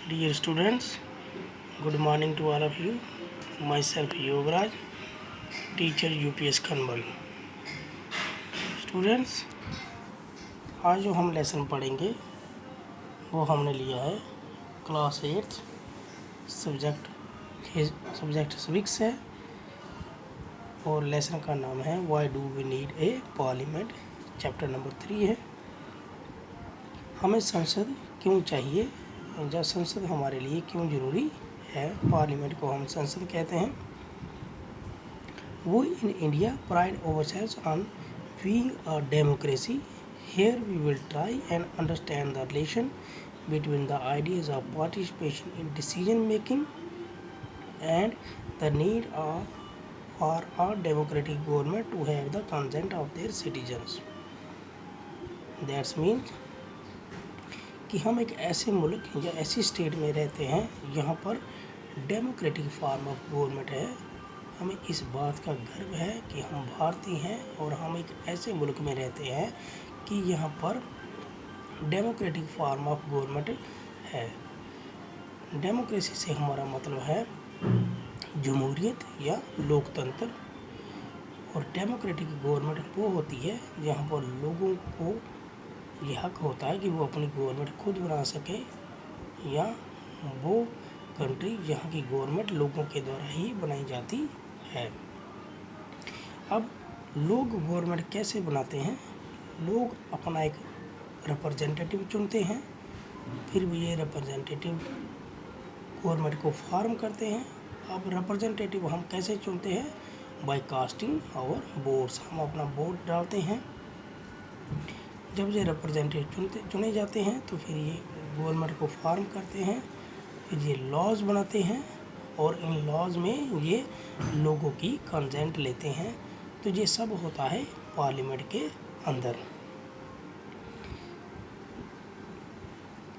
Dear students, good morning to all of you. Myself Yogaraj, teacher UPS Khanbal. Students, आज जो हम lesson पढ़ेंगे वो हमने लिया है क्लास 8 सब्जेक्ट सिविक्स है और लेसन का नाम है why do we need a parliament. Chapter number 3 है हमें संसद क्यों चाहिए या संसद हमारे लिए क्यों ज़रूरी है। पार्लियामेंट को हम संसद कहते हैं। वो in India pride ourselves on being a democracy. Here we will try and understand the relation between the ideas of participation in decision making and the need for a democratic government to have the consent of their citizens. That means कि हम एक ऐसे मुल्क या ऐसी state में रहते हैं यहाँ पर डेमोक्रेटिक फॉर्म ऑफ गवर्नमेंट है। हमें इस बात का गर्व है कि हम भारतीय हैं और हम एक ऐसे मुल्क में रहते हैं कि यहाँ पर डेमोक्रेटिक फॉर्म ऑफ गवर्नमेंट है। डेमोक्रेसी से हमारा मतलब है जमहूरियत या लोकतंत्र, और डेमोक्रेटिक गवर्नमेंट वो होती है जहाँ पर लोगों को ये हक होता है कि वो अपनी गवर्नमेंट खुद बना सके, या वो कंट्री जहाँ की गवर्नमेंट लोगों के द्वारा ही बनाई जाती है। अब लोग गवर्नमेंट कैसे बनाते हैं? लोग अपना एक रिप्रेजेंटेटिव चुनते हैं, फिर भी ये रिप्रेजेंटेटिव गवर्नमेंट को फॉर्म करते हैं। अब रिप्रेजेंटेटिव हम कैसे चुनते हैं? बाय कास्टिंग और वोट्स। हम अपना वोट डालते हैं। जब ये रिप्रेजेंटेटिव चुने जाते हैं तो फिर ये गवर्नमेंट को फॉर्म करते हैं, फिर ये लॉज बनाते हैं और इन लॉज में ये लोगों की कंसेंट लेते हैं। तो ये सब होता है पार्लियामेंट के अंदर।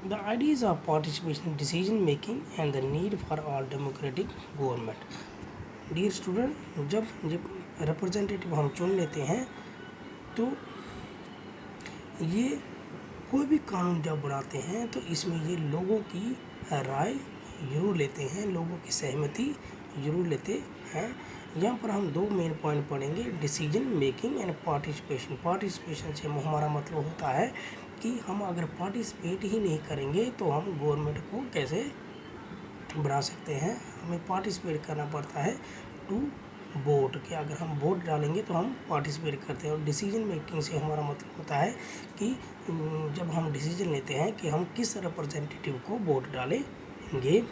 The ideas of participation in decision making and the need for all democratic government. Dear student, जब रिप्रेजेंटेटिव हम चुन लेते हैं तो ये कोई भी कानून जब बनाते हैं तो इसमें ये लोगों की राय जरूर लेते हैं, लोगों की सहमति जरूर लेते हैं। यहाँ पर हम दो मेन पॉइंट पढ़ेंगे, decision making and participation. Participation से हमारा मतलब होता है कि हम अगर पार्टिसिपेट ही नहीं करेंगे तो हम गवर्नमेंट को कैसे बना सकते हैं। हमें पार्टिसिपेट करना पड़ता है टू वोट, कि अगर हम वोट डालेंगे तो हम पार्टिसिपेट करते हैं। और डिसीजन मेकिंग से हमारा मतलब होता है कि जब हम डिसीजन लेते हैं कि हम किस रिप्रेजेंटेटिव को वोट डालेंगे।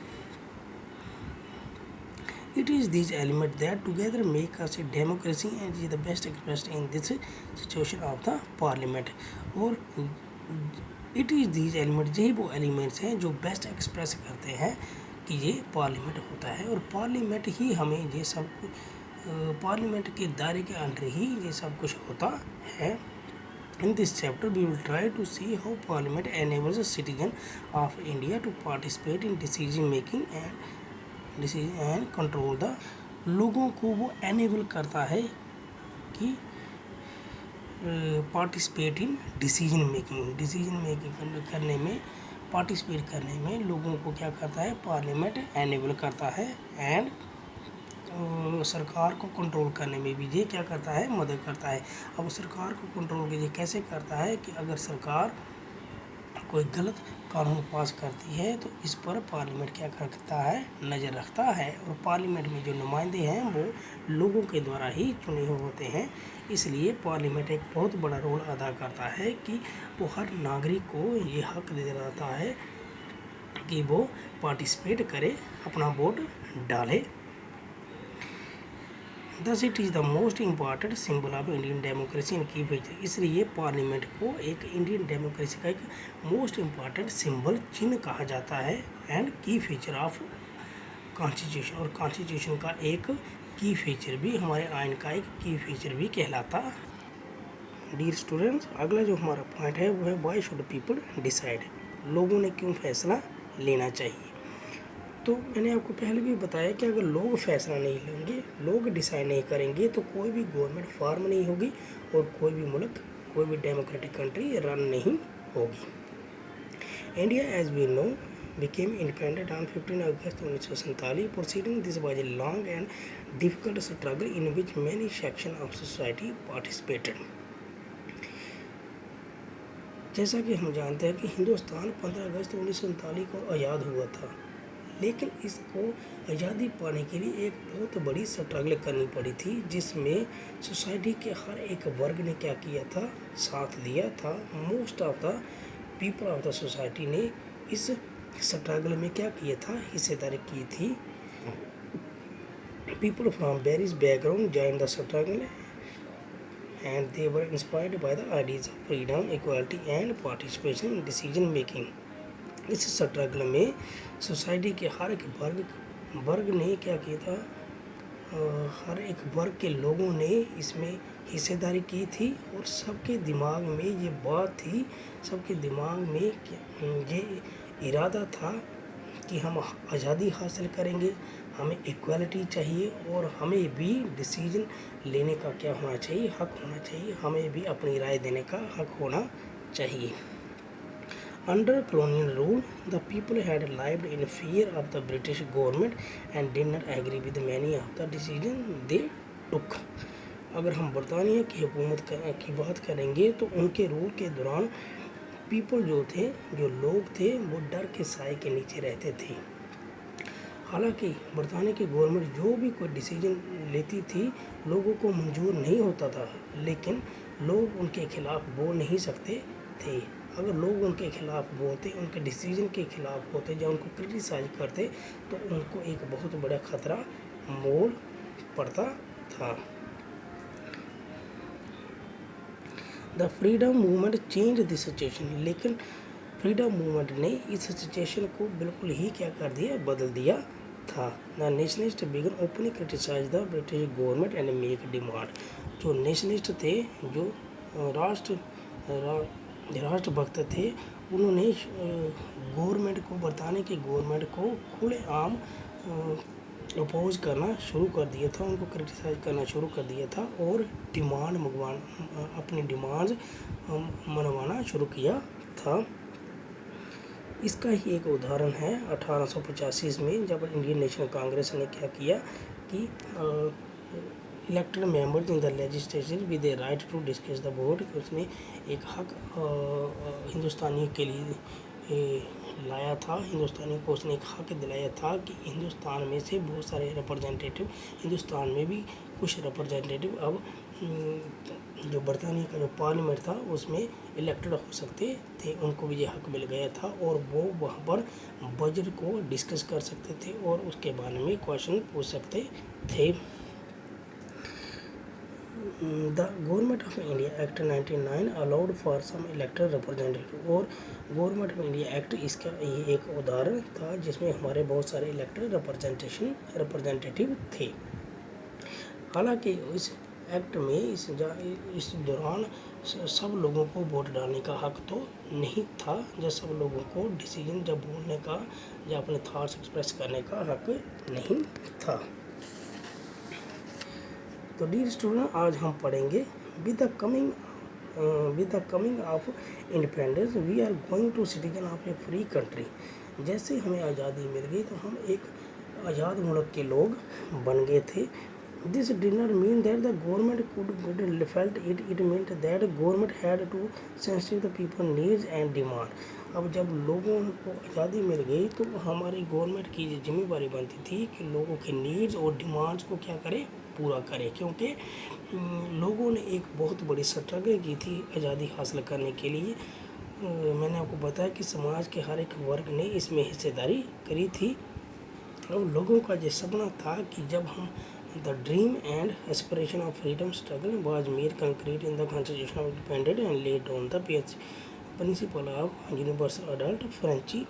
It is these elements that together make us a democracy and is the best expressed in this situation of the parliament. और इट इज़ दीज एलिमेंट, यही वो एलिमेंट्स हैं जो बेस्ट एक्सप्रेस करते हैं कि ये पार्लियामेंट होता है। और पार्लियामेंट ही हमें ये सब पार्लियामेंट के दायरे के अंडर ही ये सब कुछ होता है। In this chapter, we will try to see how Parliament enables a citizen of India to participate in decision making and control the। लोगों को वो enable करता है कि पार्टिसिपेट इन डिसीजन मेकिंग करने में, पार्टिसिपेट करने में लोगों को क्या करता है? पार्लियामेंट एनेबल करता है। एंड सरकार को कंट्रोल करने में भी ये क्या करता है? मदद करता है। अब सरकार को कंट्रोल ये कैसे करता है कि अगर सरकार कोई गलत कानून पास करती है तो इस पर पार्लियामेंट क्या करता है? नज़र रखता है। और पार्लियामेंट में जो नुमाइंदे हैं वो लोगों के द्वारा ही चुने हुए होते हैं। इसलिए पार्लियामेंट एक बहुत बड़ा रोल अदा करता है कि वो हर नागरिक को ये हक दे देता है कि वो पार्टिसिपेट करे, अपना वोट डाले। Thus it is the most important symbol of Indian democracy and key feature। इसलिए पार्लियामेंट को एक इंडियन डेमोक्रेसी का एक मोस्ट इम्पॉर्टेंट सिंबल, चिन्ह कहा जाता है। एंड की फीचर ऑफ कॉन्स्टिट्यूशन, और कॉन्स्टिट्यूशन का एक की फीचर भी, हमारे आइन का एक की फीचर भी कहलाता। डियर स्टूडेंट्स, अगला जो हमारा पॉइंट है वो है व्हाई शुड पीपल डिसाइड। लोगों ने क्यों फैसला लेना चाहिए। तो मैंने आपको पहले भी बताया कि अगर लोग फैसला नहीं लेंगे, लोग डिसाइड नहीं करेंगे तो कोई भी गवर्नमेंट फॉर्म नहीं होगी और कोई भी मुल्क, कोई भी डेमोक्रेटिक कंट्री रन नहीं होगी। India as we know became independent on 15 August 1947. Proceeding this was a long and difficult struggle in which many sections of society participated. जैसा कि हम जानते हैं कि हिंदुस्तान 15 अगस्त 1947 को आज़ाद हुआ था, लेकिन इसको आज़ादी पाने के लिए एक बहुत बड़ी स्ट्रगल करनी पड़ी थी, जिसमें सोसाइटी के हर एक वर्ग ने क्या किया था, साथ दिया था। Most of the people of the society ने इस स्ट्रगल में क्या किया था, हिस्सेदारी की थी। People from various background join the struggle and they were inspired by the ideas of freedom, equality and participation in decision making. इस स्ट्रगल में सोसाइटी के हर एक वर्ग ने क्या किया था, हर एक वर्ग के लोगों ने इसमें हिस्सेदारी की थी और सबके दिमाग में ये बात थी, सबके दिमाग में ये इरादा था कि हम आज़ादी हासिल करेंगे, हमें इक्वालिटी चाहिए और हमें भी डिसीजन लेने का क्या होना चाहिए, हक होना चाहिए, हमें भी अपनी राय देने का हक होना चाहिए। Under colonial rule, the people had lived in fear of the British government and did not agree with many of the decisions they took. अगर हम बरतानिया की हुकूमत की बात करेंगे तो उनके रूल के दौरान पीपल जो लोग थे वो डर के साए के नीचे रहते थे। हालांकि बरतानिया की गवर्नमेंट जो भी कोई डिसीजन लेती थी लोगों को मंजूर नहीं होता था, लेकिन लोग उनके खिलाफ बोल नहीं सकते थे। अगर लोग उनके खिलाफ बोलते, उनके डिसीजन के खिलाफ होते या उनको क्रिटिसाइज करते तो उनको एक बहुत बड़ा खतरा मोल पड़ता था। The freedom movement change the situation, लेकिन फ्रीडम मूवमेंट ने इस सिचुएशन को बिल्कुल ही क्या कर दिया, बदल दिया था। The nationalist began openly criticize the British government and make demand. जो नेशनलिस्ट थे, जो राष्ट्रभक्त थे, उन्होंने गवर्नमेंट को, बरतानिया की गवर्नमेंट को खुलेआम अपोज करना शुरू कर दिया था, उनको क्रिटिसाइज करना शुरू कर दिया था और अपनी डिमांड्स मनवाना शुरू किया था। इसका ही एक उदाहरण है 1885 में जब इंडियन नेशनल कांग्रेस ने क्या किया कि elected members in the legislature with a right to discuss the vote, उसने एक हक हिंदुस्तानियों के लिए लाया था, हिंदुस्तानियों को उसने एक हक दिलाया था कि हिंदुस्तान में से बहुत सारे रिप्रेजेंटेटिव, हिंदुस्तान में भी कुछ रिप्रेजेंटेटिव अब जो बरतानिया का जो पार्लियामेंट था उसमें इलेक्टेड हो सकते थे, उनको भी ये हक मिल गया था और वो वहाँ पर बजट को डिस्कस कर सकते थे और उसके बारे में क्वेश्चन पूछ सकते थे। The government of India act 1909 allowed for some elected representative, और गवर्नमेंट ऑफ इंडिया एक्ट इसका ये एक उदाहरण था जिसमें हमारे बहुत सारे इलेक्टेड रिप्रेजेंटेटिव थे। हालांकि इस एक्ट में इस दौरान सब लोगों को वोट डालने का हक तो नहीं था, जब सब लोगों को डिसीजन जब बोलने का या अपने थॉट्स एक्सप्रेस करने का हक नहीं था। तो डियर स्टूडेंट, आज हम पढ़ेंगे with the coming of independence we are going to citizen of a free country. जैसे हमें आज़ादी मिल गई तो हम एक आज़ाद मुल्क के लोग बन गए थे। This did not mean that the government could felt it. It meant that government had to sensitive the people needs and demand. अब जब लोगों को आज़ादी मिल गई तो हमारी गवर्नमेंट की जिम्मेदारी बनती थी कि लोगों के नीड्स और डिमांड्स को क्या करे, पूरा करे, क्योंकि लोगों ने एक बहुत बड़ी स्ट्रगल की थी आज़ादी हासिल करने के लिए। मैंने आपको बताया कि समाज के हर एक वर्ग ने इसमें हिस्सेदारी करी थी। अब लोगों का ये सपना था कि जब हम The dream and aspiration of freedom struggle was made concrete in the Constitution of Independence and laid down the principle of universal adult friendship.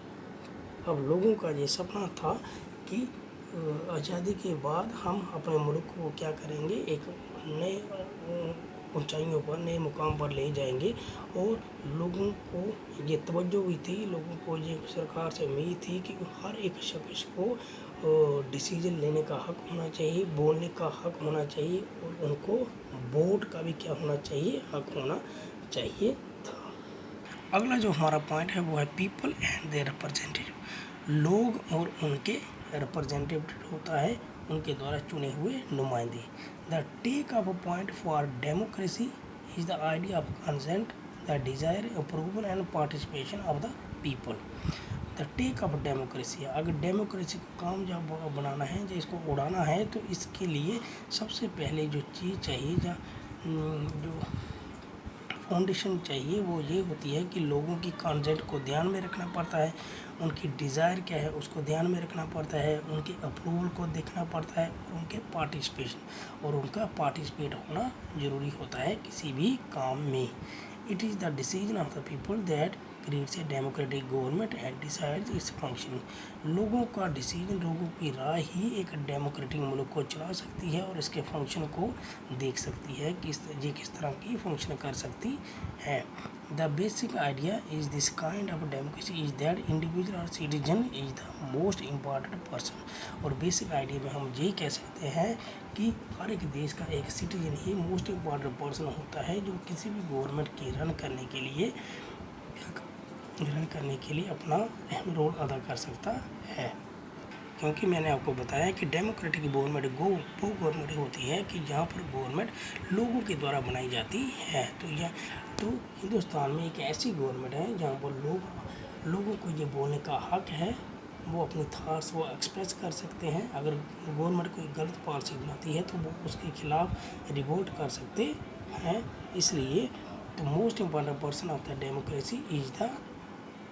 अब लोगों का ये सपना था कि आज़ादी के बाद हम अपने मुल्क को क्या करेंगे, एक नए ऊंचाइयों पर, नए मुकाम पर ले जाएंगे और लोगों को ये तवज्जो भी थी, लोगों को ये सरकार से उम्मीद थी कि हर एक शख्स को डिसीजन लेने का हक होना चाहिए, बोलने का हक होना चाहिए और उनको वोट का भी क्या होना चाहिए, हक होना चाहिए था। अगला जो हमारा पॉइंट है वो है पीपल एंड देयर रिप्रेजेंटेटिव। लोग और उनके रिप्रेजेंटेटिव होता है उनके द्वारा चुने हुए नुमाइंदे। The take off a point for democracy is the idea of consent, the desire, approval and participation of the people. The take off democracy, अगर डेमोक्रेसी को कामयाब बनाना है या इसको उड़ाना है तो इसके लिए सबसे पहले जो चीज़ चाहिए जो फाउंडेशन चाहिए वो ये होती है कि लोगों की कॉन्सेंट को ध्यान में रखना पड़ता है, उनकी डिज़ायर क्या है उसको ध्यान में रखना पड़ता है, उनके अप्रूवल को देखना पड़ता है और उनके पार्टिसिपेशन और उनका पार्टिसिपेट होना ज़रूरी होता है किसी भी काम में। It is the decision of the people that creates a democratic government and decides it's functioning. लोगों का डिसीजन, लोगों की राय ही एक डेमोक्रेटिक मुल्क को चला सकती है और इसके फंक्शन को देख सकती है कि ये किस तरह की फंक्शन कर सकती है। The basic idea is this kind of democracy is that individual और citizen is the most important person. और बेसिक आइडिया में हम यही कह सकते हैं कि हर एक देश का एक सिटीजन ही मोस्ट इम्पॉर्टेंट पर्सन होता है जो किसी भी गवर्नमेंट की रन करने के लिए अपना अहम रोल अदा कर सकता है। क्योंकि मैंने आपको बताया कि डेमोक्रेटिक गवर्नमेंट वो गवर्नमेंट होती है कि जहाँ पर गवर्नमेंट लोगों के द्वारा बनाई जाती है। तो हिंदुस्तान में एक ऐसी गवर्नमेंट है जहाँ पर लोगों को ये बोलने का हक है, वो अपनी थाट्स वो एक्सप्रेस कर सकते हैं। अगर गवर्नमेंट कोई गलत पॉलिसी बनाती है तो वो उसके खिलाफ रिवोल्ट कर सकते हैं। इसलिए the most important person of the democracy is the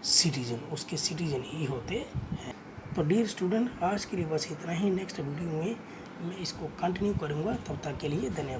citizen, उसके सिटीजन ही होते हैं। तो डियर स्टूडेंट, आज के लिए बस इतना ही। नेक्स्ट वीडियो में मैं इसको कंटिन्यू करूँगा, तब तक के लिए धन्यवाद।